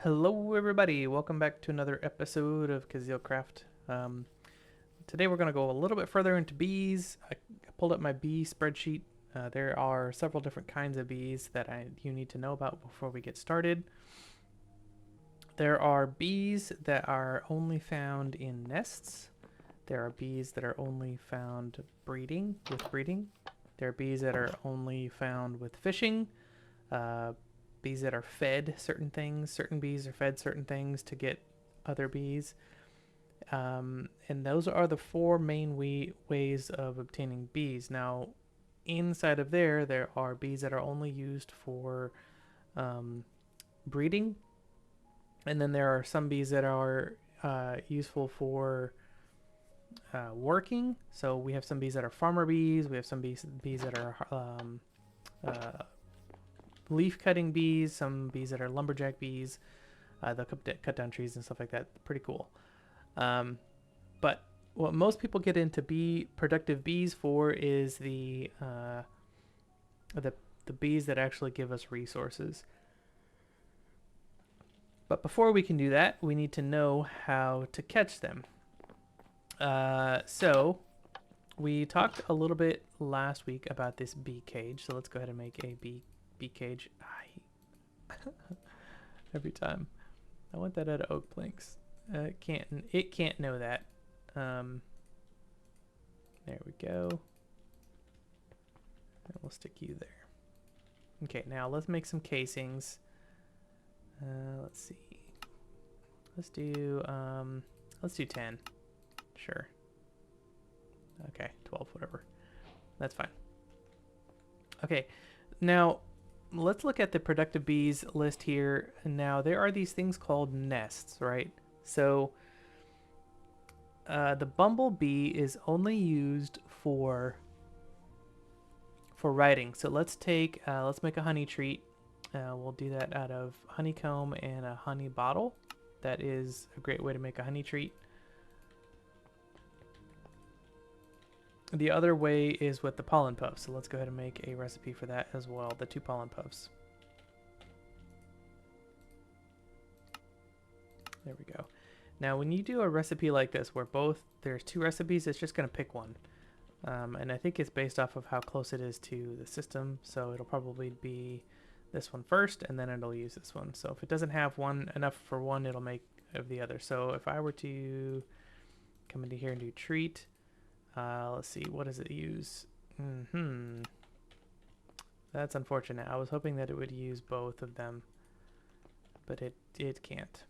Hello, everybody. Welcome back to another episode of KuzilCraft. Today we're going to go a little bit further into bees. I pulled up my bee spreadsheet. There are several different kinds of bees that you need to know about before we get started. There are bees that are only found in nests. There are bees that are only found with breeding. There are bees that are only found with fishing. Uh, Bees that are fed certain things. Certain bees are fed certain things to get other bees. And those are the four main ways of obtaining bees. Now, inside of there are bees that are only used for um, breeding. And then there are some bees that are useful for working. So we have some bees that are farmer bees. We have some bees that are uh, leaf cutting bees, some bees that are lumberjack bees. They'll cut down trees and stuff like that. Pretty cool. But what most people get into productive bees for is the bees that actually give us resources. But before we can do that, we need to know how to catch them. So we talked a little bit last week about this bee cage. So let's go ahead and make a bee cage. Every time. I want that out of oak planks. It can't know that. There we go. And we'll stick you there. Okay, now let's make some casings. Let's see. Let's do 10. Sure. Okay, 12, whatever. That's fine. Okay, now let's look at the productive bees list here. Now there are these things called nests, right? So the bumblebee is only used for writing. So let's make a honey treat. We'll do that out of honeycomb and a honey bottle. That is a great way to make a honey treat. The other way is with the pollen puffs. So let's go ahead and make a recipe for that as well. The 2 pollen puffs. There we go. Now, when you do a recipe like this, where there's 2 recipes, it's just going to pick one. And I think it's based off of how close it is to the system. So it'll probably be this one first, and then it'll use this one. So if it doesn't have enough for one, it'll make of the other. So if I were to come into here and do treat, let's see, what does it use? That's unfortunate. I was hoping that it would use both of them, but it can't.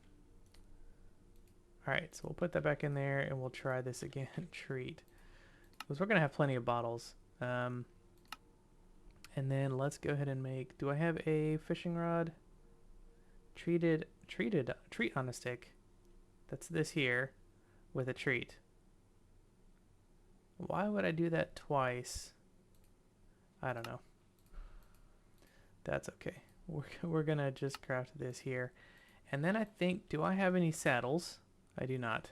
All right, so we'll put that back in there, and we'll try this again. Treat, because we're gonna have plenty of bottles. And then let's go ahead and make. Do I have a fishing rod? Treat on a stick. That's this here, with a treat. Why would I do that twice? I don't know. That's okay. We're gonna just craft this here, and then I think. Do I have any saddles? I do not.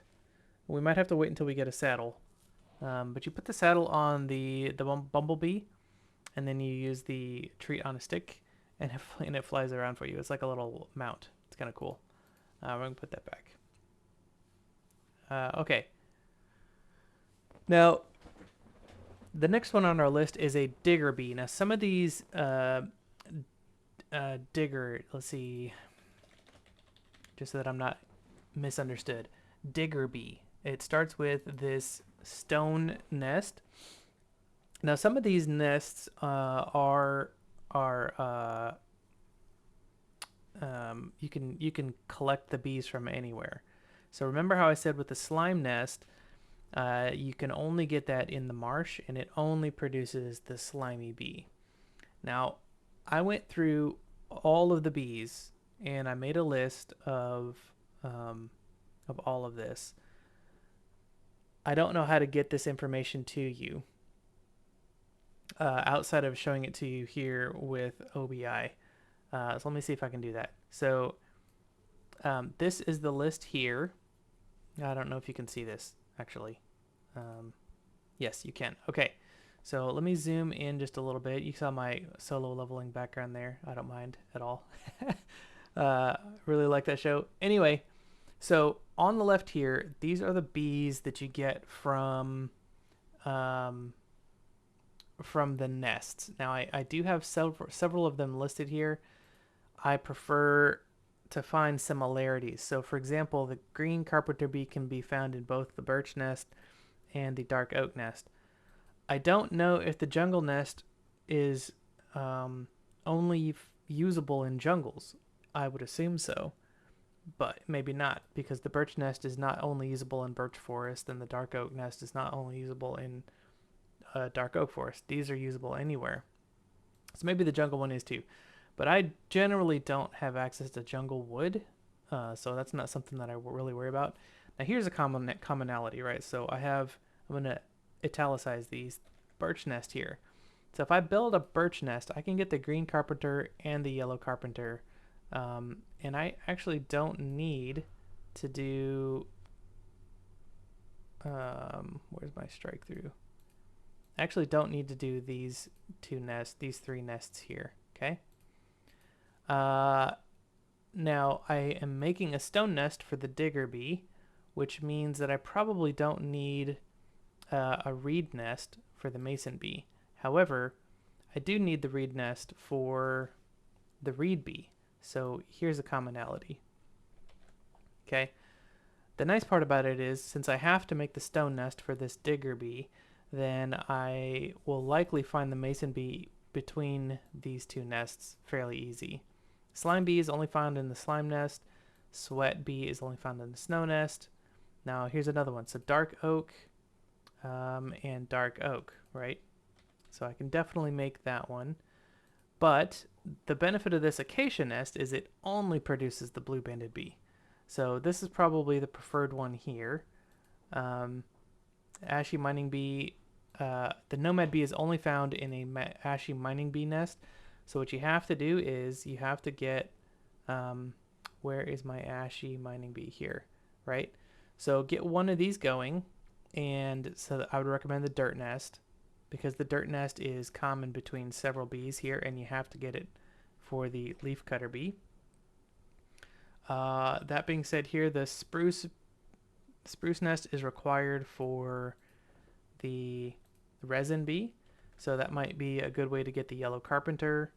We might have to wait until we get a saddle. But you put the saddle on the bumblebee, and then you use the treat on a stick, and it flies around for you. It's like a little mount. It's kind of cool. We're going to put that back. Okay. Now, the next one on our list is a digger bee. Now, some of these let's see, just so that I'm not misunderstood. Digger bee. It starts with this stone nest. Now, some of these nests you can collect the bees from anywhere. So remember how I said with the slime nest, you can only get that in the marsh, and it only produces the slimy bee. Now, I went through all of the bees, and I made a list of all of this. I don't know how to get this information to you outside of showing it to you here with OBI. So let me see if I can do that. So this is the list here. I don't know if you can see this, actually. Yes, you can. Okay, so let me zoom in just a little bit. You saw my solo leveling background there. I don't mind at all. Really like that show. Anyway, so on the left here, these are the bees that you get um, from the nests. Now I do have several of them listed here. I prefer to find similarities. So for example, the green carpenter bee can be found in both the birch nest and the dark oak nest. I don't know if the jungle nest is only usable in jungles. I would assume so, but maybe not, because the birch nest is not only usable in birch forest, and the dark oak nest is not only usable in dark oak forest. These are usable anywhere. So maybe the jungle one is too. But I generally don't have access to jungle wood, so that's not something that I really worry about. Now here's a commonality, right? So I'm going to italicize these birch nest here. So if I build a birch nest, I can get the green carpenter and the yellow carpenter, and I actually don't need to do. Where's my strike through? I actually don't need to do these three nests here. Okay. Now I am making a stone nest for the digger bee, which means that I probably don't need a reed nest for the mason bee. However, I do need the reed nest for the reed bee. So here's a commonality. Okay. The nice part about it is, since I have to make the stone nest for this digger bee, then I will likely find the mason bee between these two nests fairly easy. Slime bee is only found in the slime nest. Sweat bee is only found in the snow nest. Now here's another one. So dark oak and dark oak, right? So I can definitely make that one. But the benefit of this acacia nest is it only produces the blue-banded bee. So this is probably the preferred one here. Ashy mining bee. The nomad bee is only found in a ashy mining bee nest. So what you have to do is you have to get, where is my ashy mining bee here, right? So get one of these going, and so I would recommend the dirt nest, because the dirt nest is common between several bees here, and you have to get it for the leaf cutter bee. That being said, here the spruce nest is required for the resin bee, so that might be a good way to get the yellow carpenter,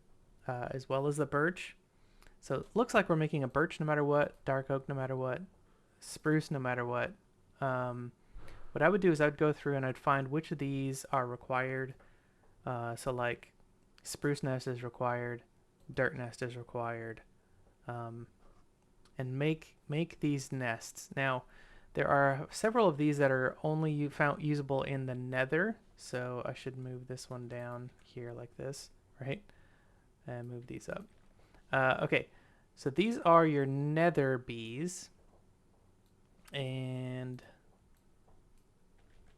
as well as the birch. So it looks like we're making a birch no matter what, dark oak no matter what, spruce no matter what. What I would do is I'd go through and I'd find which of these are required. So like spruce nest is required, dirt nest is required, and make these nests. Now there are several of these that are only found usable in the nether, so I should move this one down here like this, right? And move these up. Okay, so these are your nether bees, and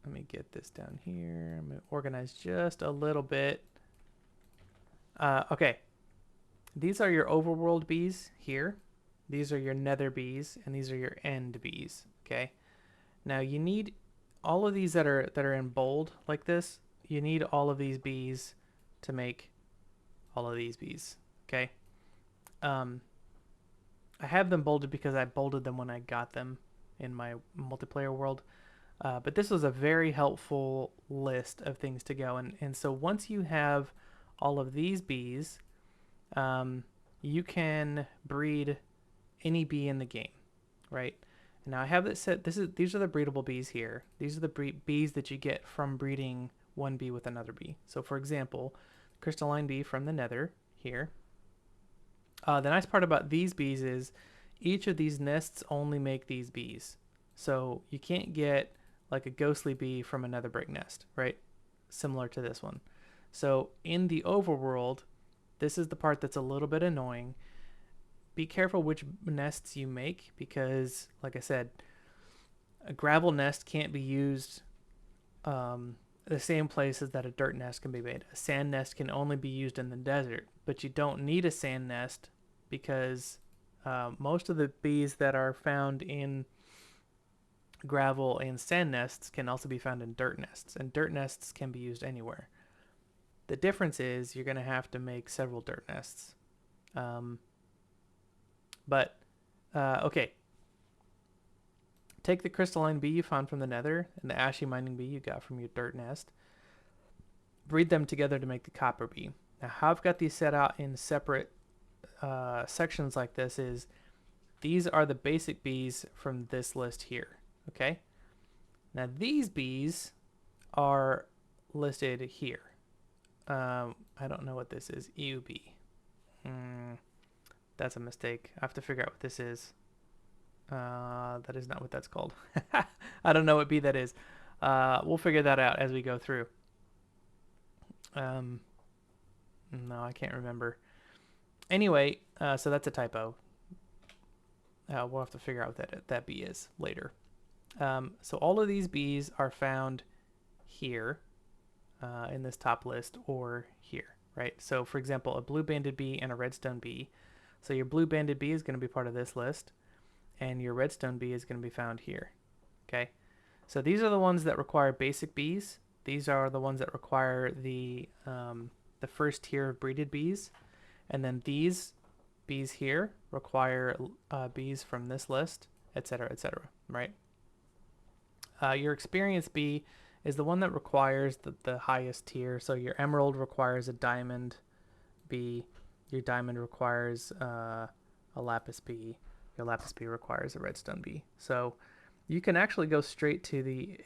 let me get this down here. I'm going to organize just a little bit. Okay, these are your overworld bees here. These are your nether bees, and these are your end bees. Okay, now you need all of these that are in bold like this. You need all of these bees to make all of these bees. Okay, I have them bolded because I bolded them when I got them in my multiplayer world. But this was a very helpful list of things to go. And so once you have all of these bees, you can breed any bee in the game, right? And now I have it set. These are the breedable bees here. These are the bees that you get from breeding one bee with another bee. So for example, crystalline bee from the nether here. The nice part about these bees is each of these nests only make these bees. So you can't get like a ghostly bee from another brick nest, right? Similar to this one. So in the overworld, this is the part that's a little bit annoying. Be careful which nests you make, because like I said, a gravel nest can't be used the same places that a dirt nest can be made. A sand nest can only be used in the desert, but you don't need a sand nest because most of the bees that are found in gravel and sand nests can also be found in dirt nests, and dirt nests can be used anywhere. The difference is you're going to have to make several dirt nests. But, okay. Take the crystalline bee you found from the nether and the ashy mining bee you got from your dirt nest. Breed them together to make the copper bee. Now, how I've got these set out in separate sections like this is these are the basic bees from this list here. Okay. Now, these bees are listed here. I don't know what this is. EUB. That's a mistake. I have to figure out what this is. That is not what that's called. I don't know what bee that is. We'll figure that out as we go through. No, I can't remember. Anyway, so that's a typo. We'll have to figure out what that bee is later. So all of these bees are found here in this top list or here, right? So for example, a blue banded bee and a redstone bee. So your blue banded bee is going to be part of this list, and your redstone bee is going to be found here. Okay, so these are the ones that require basic bees. These are the ones that require the first tier of breeded bees, and then these bees here require bees from this list, etc., right? Your experience bee is the one that requires the highest tier. So your emerald requires a diamond bee. Your diamond requires a lapis bee. Your lapis bee requires a redstone bee. So you can actually go straight to the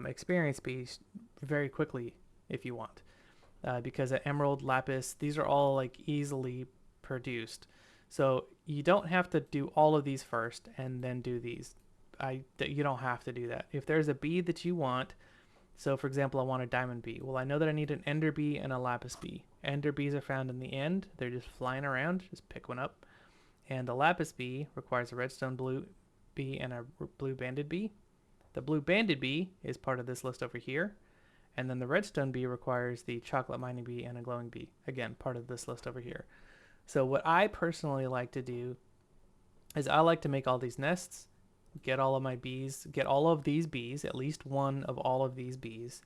experience bees very quickly if you want, because at emerald, lapis, these are all like easily produced. So you don't have to do all of these first and then do these. You don't have to do that. If there's a bee that you want, so for example, I want a diamond bee. Well, I know that I need an ender bee and a lapis bee. Ender bees are found in the end. They're just flying around. Just pick one up. And the lapis bee requires a redstone blue bee and a blue banded bee. The blue banded bee is part of this list over here. And then the redstone bee requires the chocolate mining bee and a glowing bee. Again, part of this list over here. So what I personally like to do is I like to make all these nests, get all of my bees, get all of these bees, at least one of all of these bees,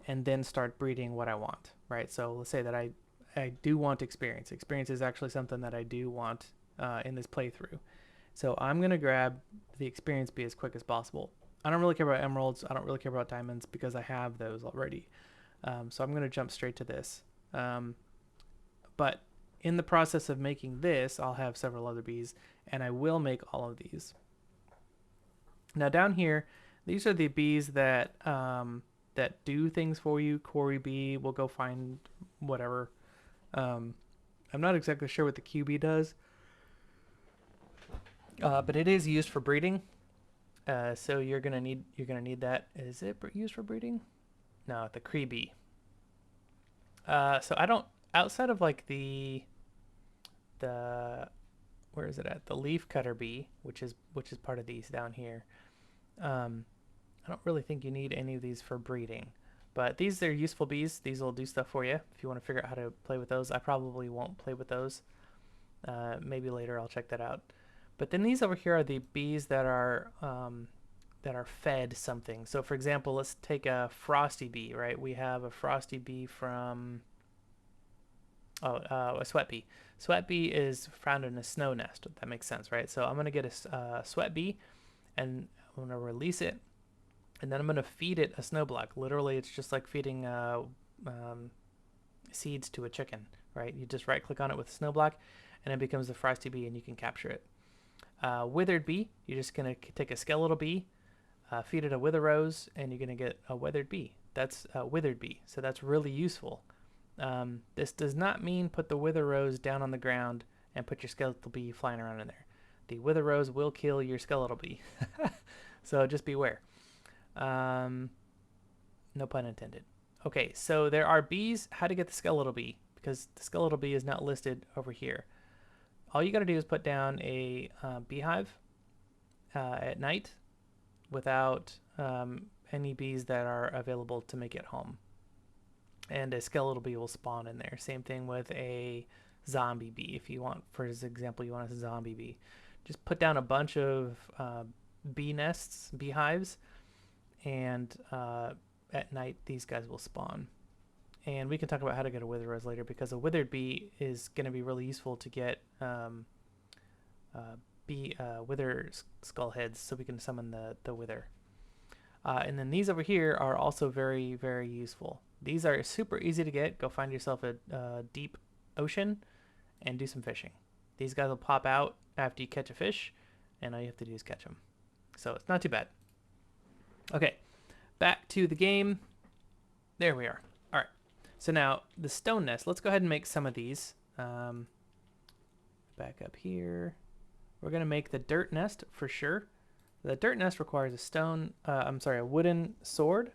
and then start breeding what I want, right? So let's say that I do want experience. Experience is actually something that I do want in this playthrough. So I'm going to grab the experience bee as quick as possible. I don't really care about emeralds. I don't really care about diamonds because I have those already. So I'm going to jump straight to this. But in the process of making this, I'll have several other bees, and I will make all of these. Now down here, these are the bees that that do things for you. Quarry bee will go find whatever. I'm not exactly sure what the QB does, but it is used for breeding. So you're gonna need that. Is it used for breeding? No, the Cree bee. So I don't, outside of like the where is it at? The leaf cutter bee, which is part of these down here. I don't really think you need any of these for breeding, but these are useful bees. These will do stuff for you if you want to figure out how to play with those. I probably won't play with those. Maybe later I'll check that out. But then these over here are the bees that are fed something. So for example, let's take a frosty bee, right? We have a frosty bee from a sweat bee. Sweat bee is found in a snow nest. That makes sense, right? So I'm going to get a sweat bee, and I'm going to release it, and then I'm going to feed it a snow block. Literally, it's just like feeding seeds to a chicken, right? You just right click on it with a snow block, and it becomes a frosty bee, and you can capture it. Withered bee, you're just going to take a skeletal bee, feed it a wither rose, and you're going to get a withered bee. That's a withered bee, so that's really useful. This does not mean put the wither rose down on the ground and put your skeletal bee flying around in there. The wither rose will kill your skeletal bee. So just beware. No pun intended. Okay, so there are bees. How to get the skeletal bee, because the skeletal bee is not listed over here. All you got to do is put down a beehive at night without any bees that are available to make it home. And a skeletal bee will spawn in there. Same thing with a zombie bee. If you want, for example, you want a zombie bee, just put down a bunch of bee nests, beehives, and at night these guys will spawn. And we can talk about how to get a wither rose later, because a withered bee is going to be really useful to get wither skull heads so we can summon the wither. And then these over here are also very, very useful. These are super easy to get. Go find yourself a deep ocean and do some fishing. These guys will pop out after you catch a fish, and all you have to do is catch them. So it's not too bad. Okay, back to the game. There we are. All right. So now the stone nest. Let's go ahead and make some of these. Back up here. We're gonna make the dirt nest for sure. The dirt nest requires a wooden sword.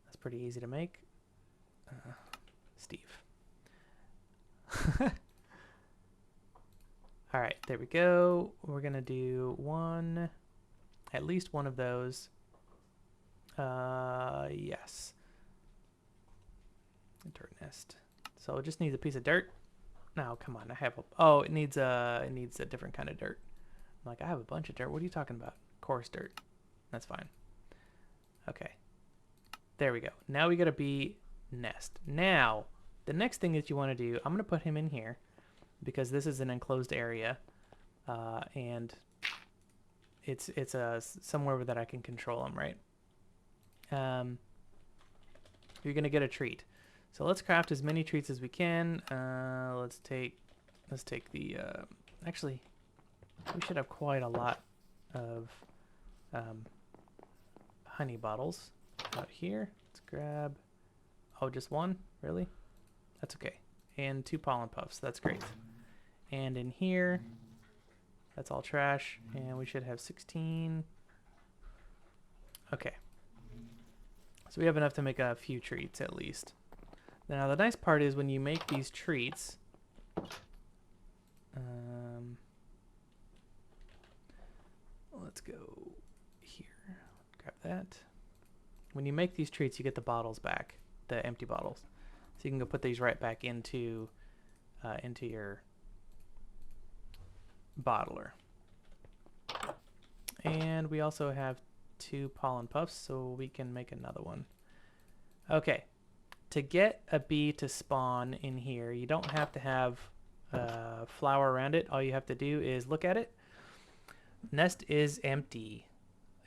That's pretty easy to make. Steve. All right, there we go. We're gonna do at least one of those. Yes. Dirt nest. So it just needs a piece of dirt. No, come on. it needs a different kind of dirt. I'm like, I have a bunch of dirt. What are you talking about? Coarse dirt. That's fine. Okay. There we go. Now we got a bee nest. Now, the next thing that you want to do, I'm going to put him in here because this is an enclosed area, and it's somewhere that I can control him, right? You're going to get a treat. So let's craft as many treats as we can. Let's take the actually. We should have quite a lot of honey bottles out here. Let's grab, just one? Really? That's okay. And 2 pollen puffs. That's great. And in here, that's all trash. And we should have 16. Okay. So we have enough to make a few treats at least. Now the nice part is when you make these treats, let's go here, grab that. When you make these treats, you get the bottles back, the empty bottles. So you can go put these right back into your bottler. And we also have 2 pollen puffs, so we can make another one. Okay, to get a bee to spawn in here, you don't have to have a flower around it. All you have to do is look at it. Nest is empty.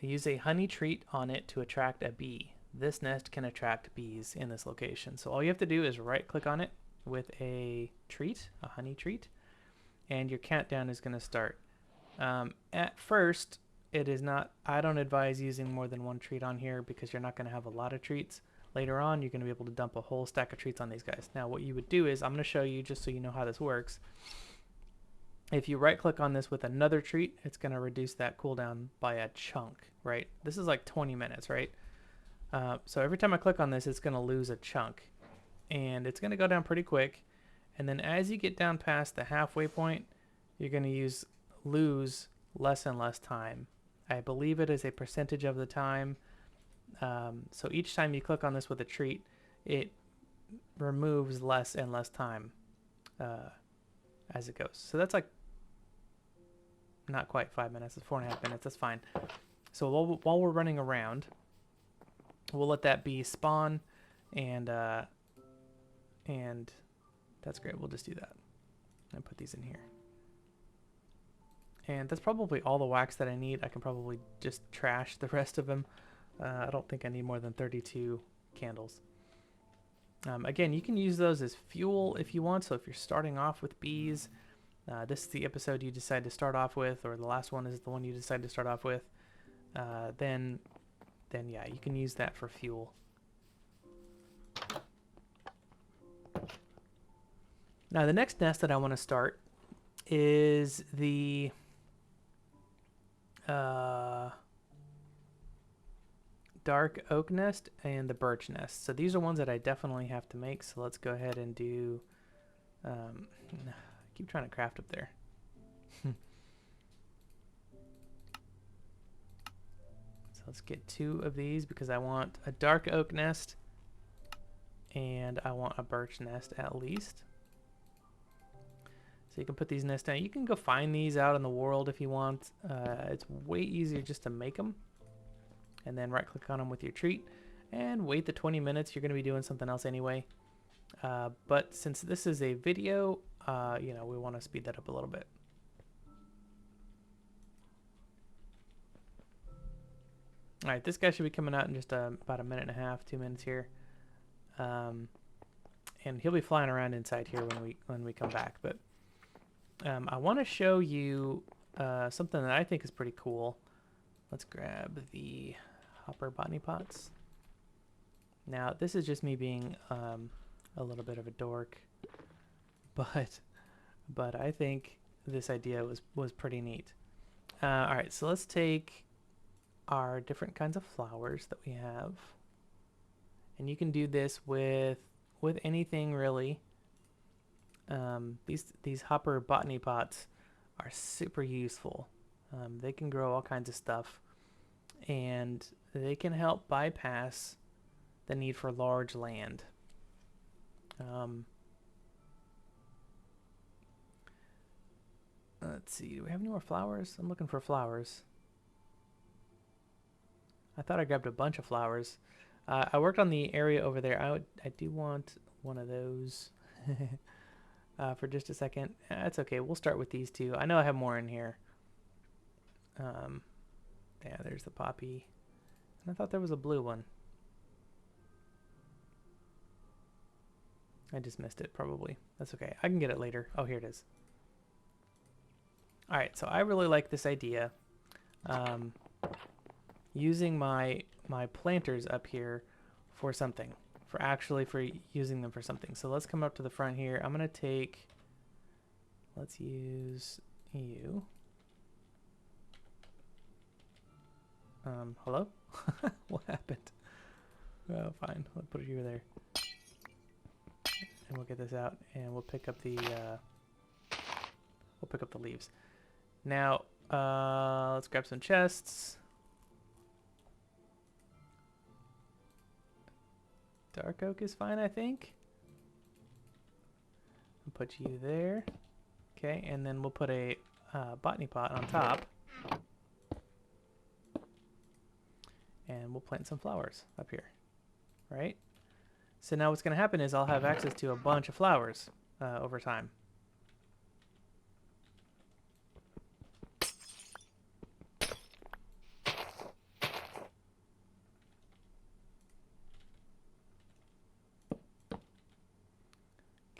Use a honey treat on it to attract a bee. This nest can attract bees in this location. So all you have to do is right click on it with a treat, a honey treat, and your countdown is going to start. At first, I don't advise using more than 1 treat on here because you're not going to have a lot of treats. Later on, you're going to be able to dump a whole stack of treats on these guys. Now what you would do is, I'm going to show you just so you know how this works. If you right click on this with another treat, it's going to reduce that cooldown by a chunk, right? This is like 20 minutes, right? So every time I click on this, it's going to lose a chunk. And it's going to go down pretty quick. And then as you get down past the halfway point, you're going to lose less and less time. I believe it is a percentage of the time. So each time you click on this with a treat, it removes less and less time as it goes. So that's like not quite 5 minutes. It's 4.5 minutes. That's fine. So while we're running around, we'll let that bee spawn, and that's great. We'll just do that and put these in here. And that's probably all the wax that I need. I can probably just trash the rest of them. I don't think I need more than 32 candles. Again, you can use those as fuel if you want. So if you're starting off with bees, this is the episode you decide to start off with, or the last one is the one you decide to start off with, then yeah, you can use that for fuel. Now the next nest that I want to start is the dark oak nest and the birch nest. So these are ones that I definitely have to make. So let's go ahead and do. I keep trying to craft up there. So let's get 2 of these because I want a dark oak nest and I want a birch nest at least. So you can put these nests down. You can go find these out in the world if you want. It's way easier just to make them. And then right click on them with your treat and wait the 20 minutes. You're going to be doing something else anyway. But since this is a video, you know, we want to speed that up a little bit. All right, this guy should be coming out in just about a minute and a half, 2 minutes here. And he'll be flying around inside here when we come back. But I want to show you something that I think is pretty cool. Let's grab the hopper botany pots. Now, this is just me being a little bit of a dork, but I think this idea was pretty neat. All right, so let's take our different kinds of flowers that we have, and you can do this with anything really. These hopper botany pots are super useful. They can grow all kinds of stuff, and they can help bypass the need for large land. Let's see, do we have any more flowers? I'm looking for flowers. I thought I grabbed a bunch of flowers. I worked on the area over there. I do want one of those for just a second. That's okay. We'll start with these two. I know I have more in here. Yeah, there's the poppy. And I thought there was a blue one. I just missed it, probably. That's okay. I can get it later. Oh, here it is. All right, so I really like this idea. Using my planters up here for something, for using them for something. So let's come up to the front here. I'm gonna take, let's use you. Hello? What happened? Oh, fine. Let's put you there. And we'll get this out, and we'll pick up the leaves. Now, let's grab some chests. Dark oak is fine, I think. I'll put you there. Okay, and then we'll put a botany pot on top. And we'll plant some flowers up here, right? So now what's going to happen is I'll have access to a bunch of flowers over time.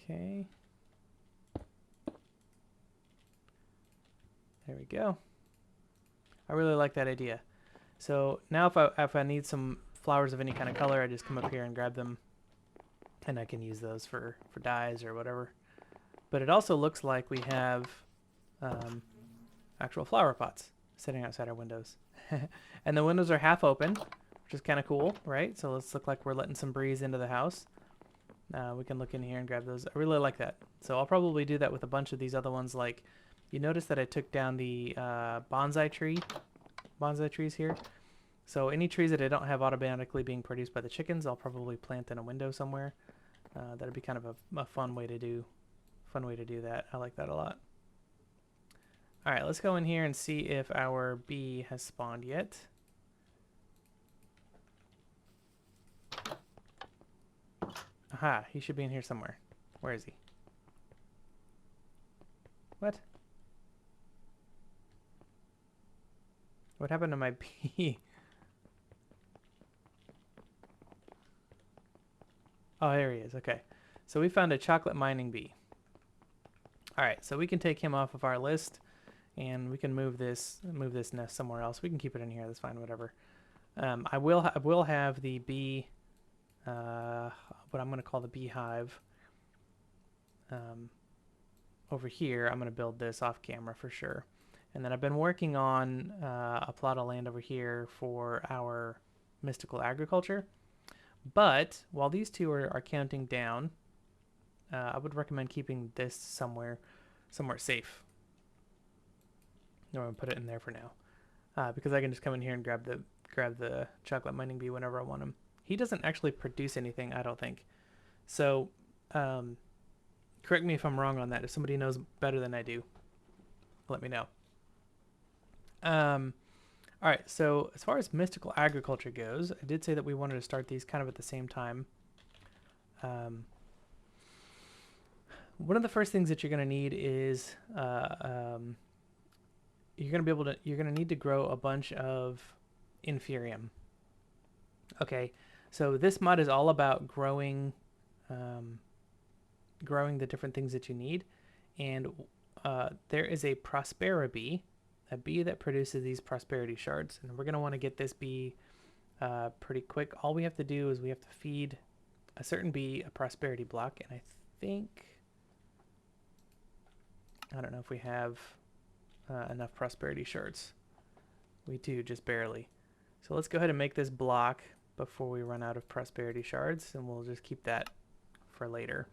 Okay. There we go. I really like that idea. So now if I need some flowers of any kind of color, I just come up here and grab them, and I can use those for dyes or whatever. But it also looks like we have actual flower pots sitting outside our windows. And the windows are half open, which is kind of cool, right? So let's look like we're letting some breeze into the house. We can look in here and grab those. I really like that. So I'll probably do that with a bunch of these other ones. Like, you notice that I took down the bonsai trees here. So any trees that I don't have automatically being produced by the chickens, I'll probably plant in a window somewhere. That'd be kind of a fun way to do that. I like that a lot. All right, let's go in here and see if our bee has spawned yet. Aha, he should be in here somewhere. Where is he? What? What happened to my bee? Oh, there he is. Okay. So we found a chocolate mining bee. All right, so we can take him off of our list, and we can move this nest somewhere else. We can keep it in here. That's fine. Whatever. I will have the bee, what I'm going to call the beehive. Over here, I'm going to build this off camera for sure. And then I've been working on a plot of land over here for our mystical agriculture. But while these two are counting down, I would recommend keeping this somewhere safe. I'm going to put it in there for now, because I can just come in here and grab the chocolate mining bee whenever I want him. He doesn't actually produce anything, I don't think. So, correct me if I'm wrong on that. If somebody knows better than I do, let me know. All right, so as far as mystical agriculture goes, I did say that we wanted to start these kind of at the same time. One of the first things that you're going to need is you're going to need to grow a bunch of inferium. Okay, so this mod is all about growing the different things that you need, and there is a Prospera bee, a bee that produces these prosperity shards, and we're going to want to get this bee pretty quick. All we have to do is we have to feed a certain bee a prosperity block, and I think, I don't know if we have enough prosperity shards. We do, just barely. So let's go ahead and make this block before we run out of prosperity shards, and we'll just keep that for later.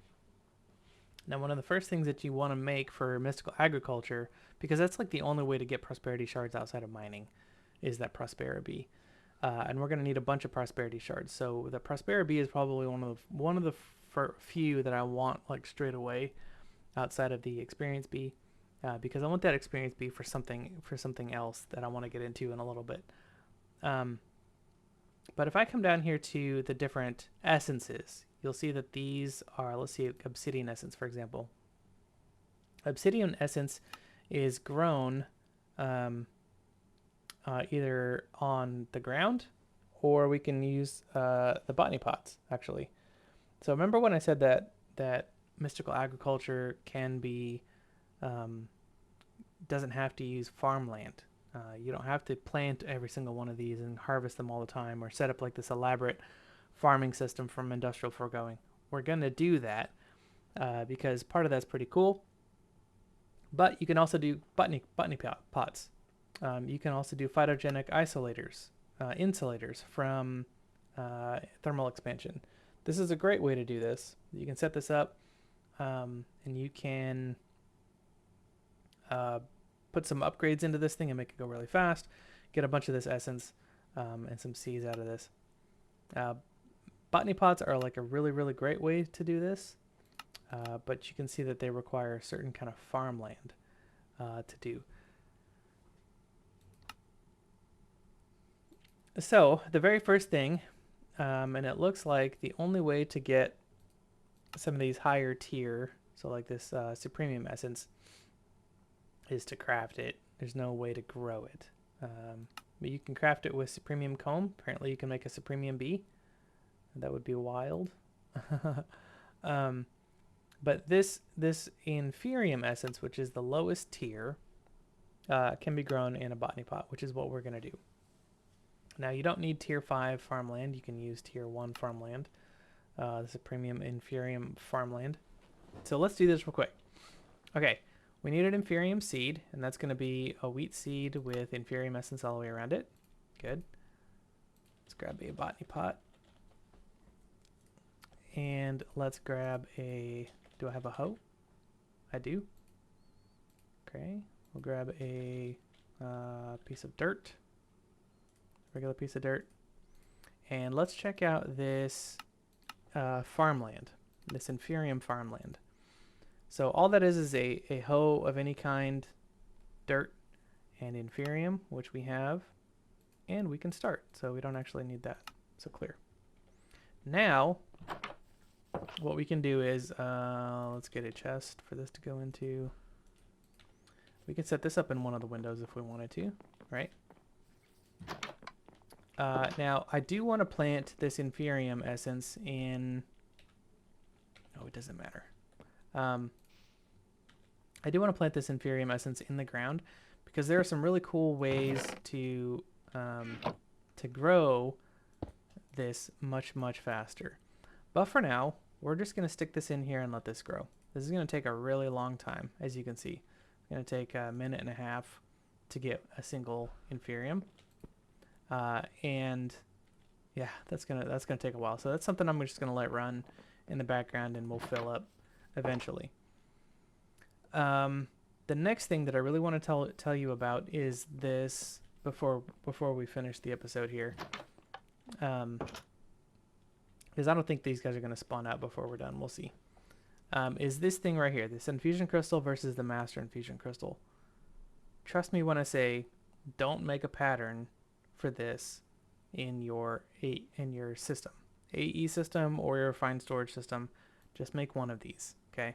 Now, one of the first things that you want to make for mystical agriculture, because that's like the only way to get prosperity shards outside of mining, is that Prospera bee. And we're going to need a bunch of prosperity shards. So the Prospera bee is probably one of the few that I want like straight away outside of the experience bee, because I want that experience bee for something else that I want to get into in a little bit. But if I come down here to the different essences, you'll see that these are, let's see, obsidian essence, for example. Obsidian essence is grown either on the ground, or we can use the botany pots, actually. So remember when I said that mystical agriculture can be, doesn't have to use farmland. You don't have to plant every single one of these and harvest them all the time, or set up like this elaborate farming system from industrial foregoing. We're going to do that because part of that's pretty cool. But you can also do botany pots. You can also do phytogenic insulators from thermal expansion. This is a great way to do this. You can set this up and you can put some upgrades into this thing and make it go really fast. Get a bunch of this essence and some seeds out of this. Botany pots are like a really, really great way to do this, but you can see that they require a certain kind of farmland to do. So the very first thing, and it looks like the only way to get some of these higher tier, so like this supremium essence, is to craft it. There's no way to grow it. But you can craft it with supremium comb. Apparently you can make a supremium bee. That would be wild. But this inferium essence, which is the lowest tier, can be grown in a botany pot, which is what we're going to do. Now, you don't need tier 5 farmland. You can use tier 1 farmland. This is premium inferium farmland. So let's do this real quick. Okay, we need an inferium seed, and that's going to be a wheat seed with inferium essence all the way around it. Good. Let's grab a botany pot. And let's grab a... Do I have a hoe? I do. Okay, we'll grab a piece of dirt. Regular piece of dirt. And let's check out this farmland, this inferium farmland. So all that is a hoe of any kind, dirt, and inferium, which we have, and we can start. So we don't actually need that. So clear. Now, what we can do is, let's get a chest for this to go into. We could set this up in one of the windows if we wanted to, right? Now, I do want to plant this inferium essence in... Oh, it doesn't matter. I do want to plant this inferium essence in the ground because there are some really cool ways to grow this much, much faster. But for now, we're just going to stick this in here and let this grow. This is going to take a really long time, as you can see. It's going to take a minute and a half to get a single inferium. And yeah, that's gonna take a while. So that's something I'm just gonna let run in the background, and we'll fill up eventually. The next thing that I really want to tell you about is this before we finish the episode here, because I don't think these guys are gonna spawn out before we're done. We'll see. Is this thing right here, this infusion crystal versus the master infusion crystal? Trust me when I say, don't make a pattern for this in your system, AE system or your refined storage system. Just make one of these. Okay,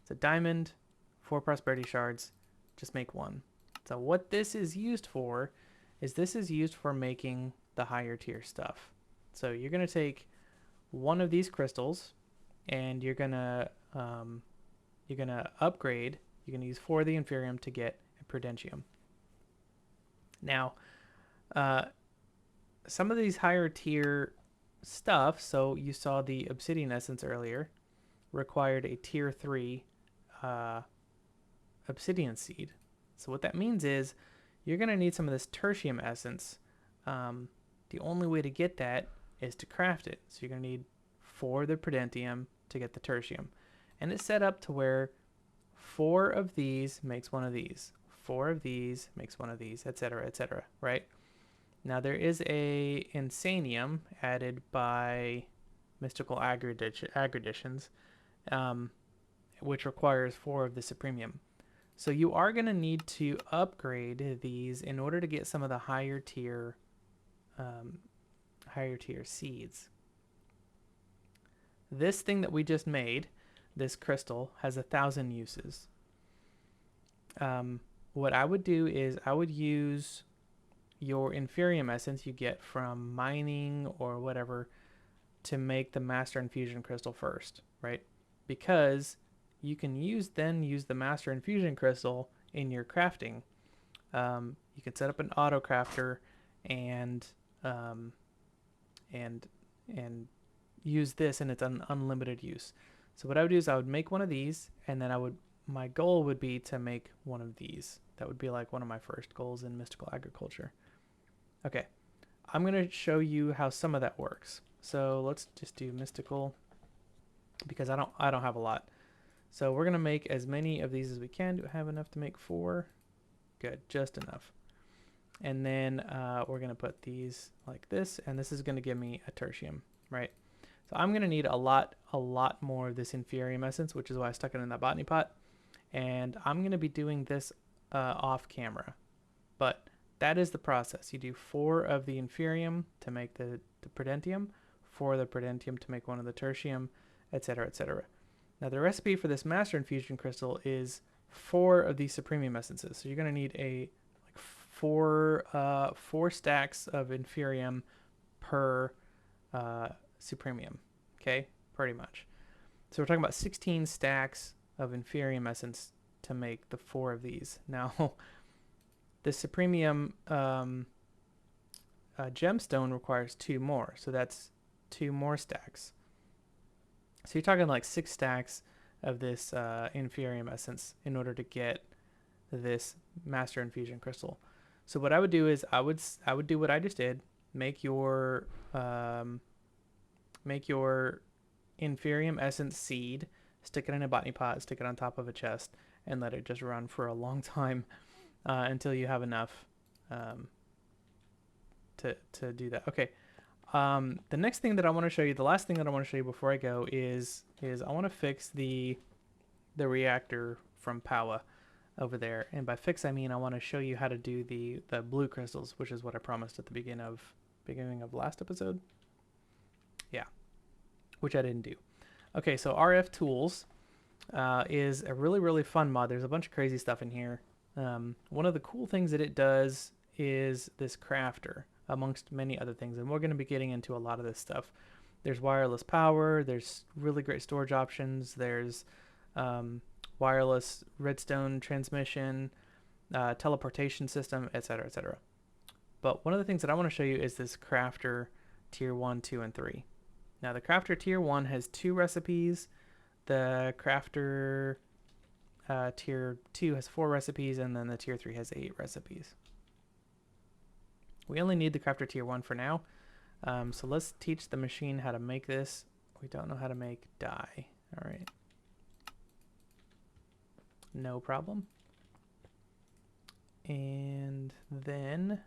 it's a diamond, 4 prosperity shards. Just make one. So what this is used for is this is used for making the higher tier stuff. So you're going to take one of these crystals and you're going to upgrade. You're going to use 4 of the inferium to get a prudentium. Now, some of these higher tier stuff, so you saw the obsidian essence earlier, required a tier 3 obsidian seed. So what that means is you're going to need some of this tertium essence. The only way to get that is to craft it. So you're going to need 4 of the prudentium to get the tertium. And it's set up to where 4 of these makes one of these. 4 of these makes one of these, etc., right? Now there is a insanium added by mystical aggreditions, which requires 4 of the supremium. So you are going to need to upgrade these in order to get some of the higher tier seeds. This thing that we just made, this crystal, has 1,000 uses. What I would do is I would use your inferium essence you get from mining or whatever to make the master infusion crystal first, right? Because you can use the master infusion crystal in your crafting. You can set up an auto crafter and use this, and it's an unlimited use. So what I would do is I would make one of these, and then my goal would be to make one of these. That would be like one of my first goals in mystical agriculture. Okay, I'm gonna show you how some of that works. So let's just do mystical, because I don't have a lot. So we're gonna make as many of these as we can. Do I have enough to make 4? Good, just enough. And then we're gonna put these like this, and this is gonna give me a tertium, right? So I'm gonna need a lot more of this inferium essence, which is why I stuck it in that botany pot. And I'm gonna be doing this off camera, but that is the process. You do 4 of the inferium to make the prudentium, 4 of the prudentium to make one of the tertium, etc. Now the recipe for this master infusion crystal is 4 of these supremium essences. So you're going to need like 4 stacks of inferium per supremium. Okay, pretty much. So we're talking about 16 stacks of inferium essence to make the 4 of these. Now, the supremium gemstone requires 2 more, so that's 2 more stacks. So you're talking like 6 stacks of this inferium essence in order to get this master infusion crystal. So what I would do is I would do what I just did. Make your inferium essence seed, stick it in a botany pot, stick it on top of a chest, and let it just run for a long time until you have enough to do that. Okay. The next thing that I want to show you, the last thing that I want to show you before I go is I want to fix the reactor from Paua over there. And by fix, I mean I want to show you how to do the blue crystals, which is what I promised at the beginning of last episode. Yeah, which I didn't do. Okay, so RF Tools is a really fun mod. There's a bunch of crazy stuff in here. One of the cool things that it does is this crafter, amongst many other things, and we're going to be getting into a lot of this stuff. There's wireless power, there's really great storage options, there's wireless redstone transmission, teleportation system, etc. But one of the things that I want to show you is this crafter tier 1, 2, and 3. Now the crafter tier 1 has 2 recipes, the crafter tier 2 has 4 recipes, and then the tier 3 has 8 recipes. We only need the crafter tier 1 for now. So let's teach the machine how to make this. We don't know how to make dye. All right. No problem. And then,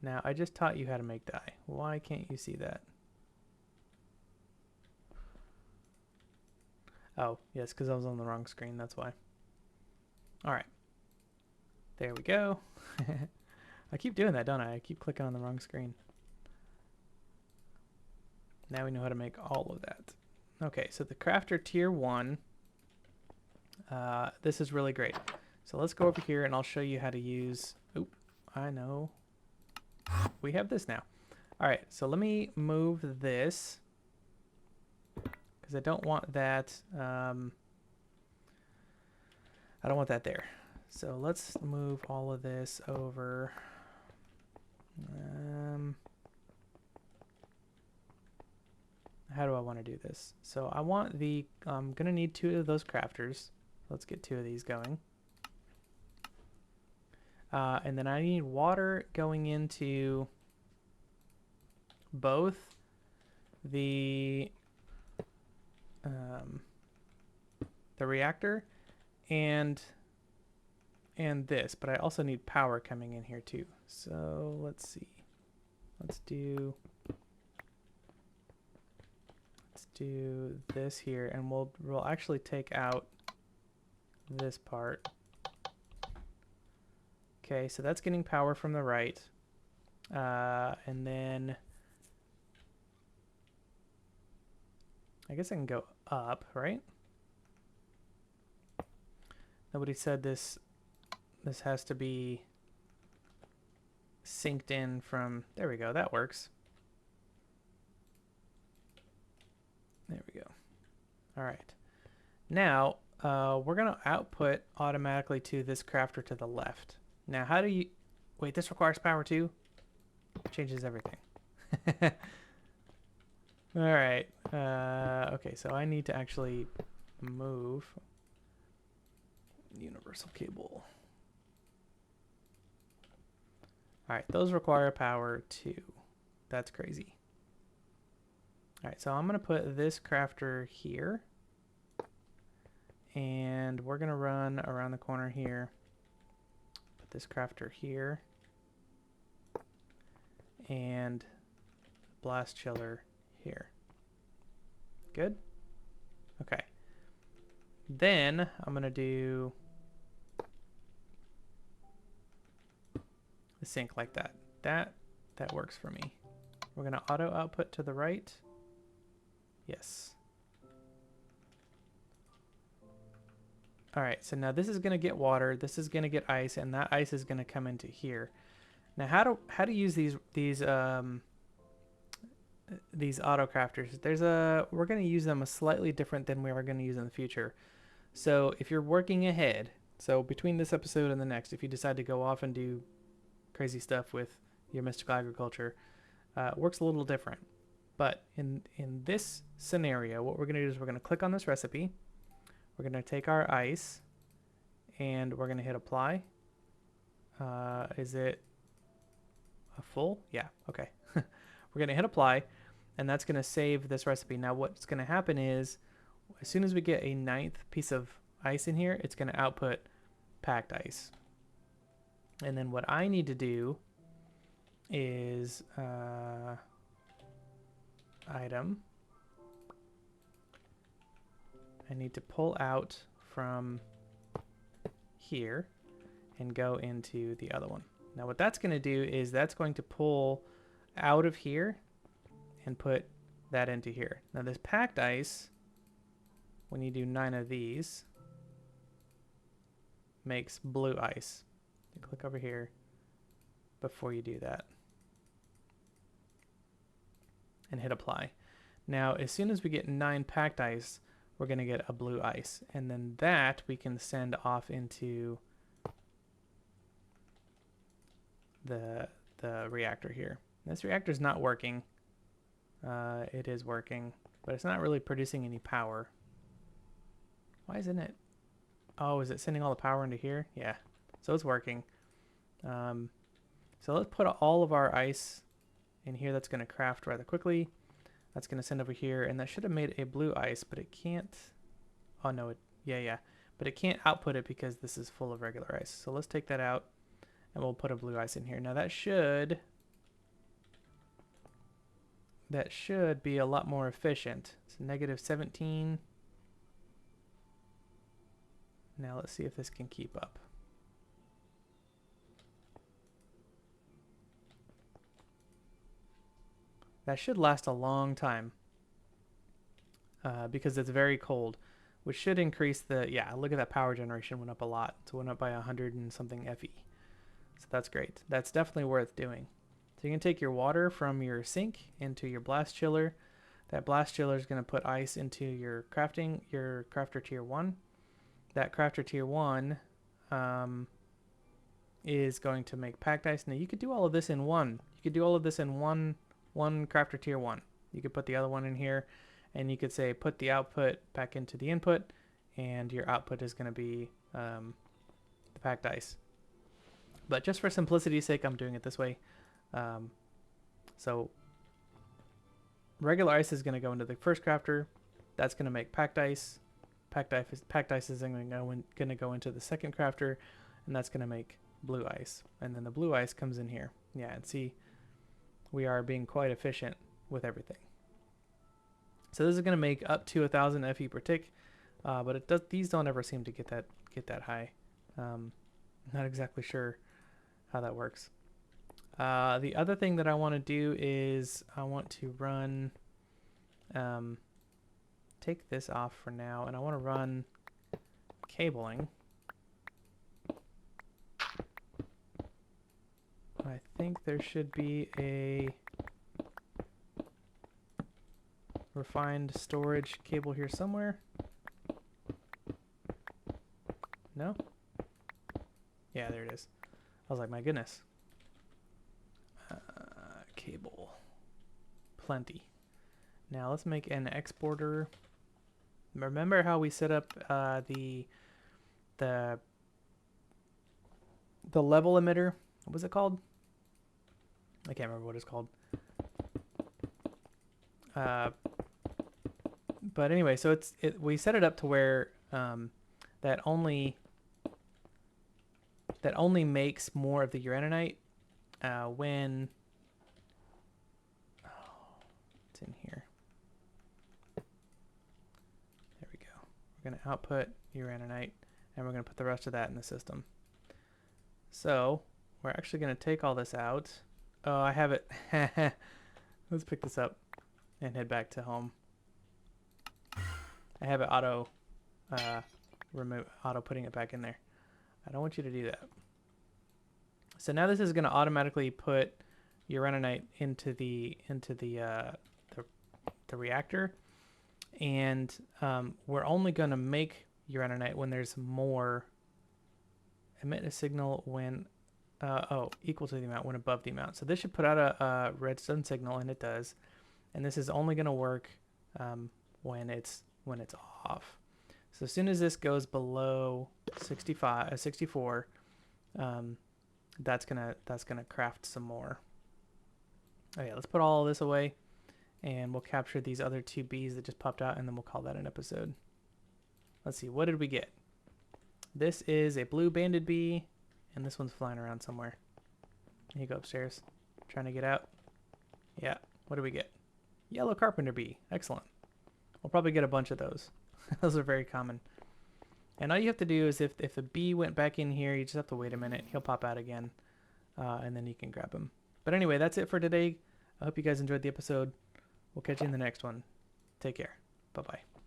now I just taught you how to make dye. Why can't you see that? Oh, yes, because I was on the wrong screen, that's why. All right. There we go. I keep doing that, don't I? I keep clicking on the wrong screen. Now we know how to make all of that. Okay, so the crafter tier 1, this is really great. So let's go over here and I'll show you how to use... Oop, I know. We have this now. All right, so let me move this because I don't want that. I don't want that there. So let's move all of this over. How do I want to do this? So I want the, I'm going to need 2 of those crafters. Let's get 2 of these going. And then I need water going into both the reactor and this, but I also need power coming in here too. So let's see. Let's do this here, and we'll actually take out this part. Okay, so that's getting power from the right. And then I guess I can go up, right? Nobody said this has to be synced in from, there we go, that works. There we go. All right. Now, we're going to output automatically to this crafter to the left. Now, how do you... Wait, this requires power too? Changes everything. All right. Okay, so I need to actually move universal cable. All right, those require power too. That's crazy. All right, so I'm going to put this crafter here. And we're going to run around the corner here. Put this crafter here. And blast chiller here. Good? Okay. Then I'm going to do the sink like that. That works for me. We're going to auto output to the right. Yes. All right, so now this is going to get water, this is going to get ice, and that ice is going to come into here. Now, how to use these auto crafters? We're going to use them a slightly different than we are going to use in the future. So if you're working ahead, so between this episode and the next, if you decide to go off and do crazy stuff with your mystical agriculture, it works a little different. But in this scenario, what we're going to do is we're going to click on this recipe. We're going to take our ice and we're going to hit apply. Is it a full? Yeah, okay. We're going to hit apply, and that's going to save this recipe. Now what's going to happen is, as soon as we get a 9th piece of ice in here, it's going to output packed ice. And then what I need to do is item. I need to pull out from here and go into the other one. Now what that's going to do is that's going to pull out of here and put that into here. Now this packed ice, when you do 9 of these, makes blue ice. You click over here before you do that and hit apply. Now as soon as we get 9 packed ice, we're going to get a blue ice, and then that we can send off into the reactor here. This reactor is not working. It is working, but it's not really producing any power. Why isn't it? Oh, is it sending all the power into here? Yeah, so it's working. So let's put all of our ice in here. That's going to craft rather quickly. That's going to send over here, and that should have made a blue ice, but it can't. Oh no, yeah, but it can't output it because this is full of regular ice. So let's take that out, and we'll put a blue ice in here. Now that should be a lot more efficient. It's -17. Now let's see if this can keep up. That should last a long time because it's very cold. which should increase the, yeah, look at that power generation went up a lot. So it went up by 100 and something FE. So that's great. That's definitely worth doing. So you can take your water from your sink into your blast chiller. That blast chiller is going to put ice into your crafter tier 1. That crafter tier 1 is going to make packed ice. Now you could do all of this in one. You could do all of this in one crafter tier 1. You could put the other one in here, and you could say put the output back into the input, and your output is going to be the packed ice. But just for simplicity's sake, I'm doing it this way. So regular ice is going to go into the first crafter. That's going to make packed ice. Packed ice is going to go into the second crafter, and that's going to make blue ice. And then the blue ice comes in here. Yeah, and see, we are being quite efficient with everything. So this is going to make up to 1,000 FE per tick, but it does. These don't ever seem to get that high. Not exactly sure how that works. The other thing that I want to do is I want to run, take this off for now, and I want to run cabling. I think there should be a refined storage cable here somewhere. No? Yeah, there it is. I was like, my goodness. Cable. Plenty. Now let's make an exporter. Remember how we set up the level emitter? What was it called? I can't remember what it's called. But anyway, so we set it up to where that only makes more of the uraninite when it's in here. There we go. We're going to output uraninite, and we're going to put the rest of that in the system. So we're actually going to take all this out. Oh, I have it. Let's pick this up and head back to home. I have it auto putting it back in there. I don't want you to do that. So now this is going to automatically put uraninite into the reactor, and we're only going to make uraninite when there's more. Emit a signal when equal to the amount when above the amount. So this should put out a redstone signal, and it does. And this is only going to work when it's off. So as soon as this goes below 64, that's gonna craft some more. Okay, let's put all of this away, and we'll capture these other two bees that just popped out, and then we'll call that an episode. Let's see, what did we get? This is a blue banded bee, and this one's flying around somewhere. You go upstairs, trying to get out. Yeah, what do we get? Yellow carpenter bee. Excellent. We'll probably get a bunch of those. Those are very common. And all you have to do is if the bee went back in here, you just have to wait a minute. He'll pop out again, and then you can grab him. But anyway, that's it for today. I hope you guys enjoyed the episode. We'll catch you in the next one. Take care. Bye-bye.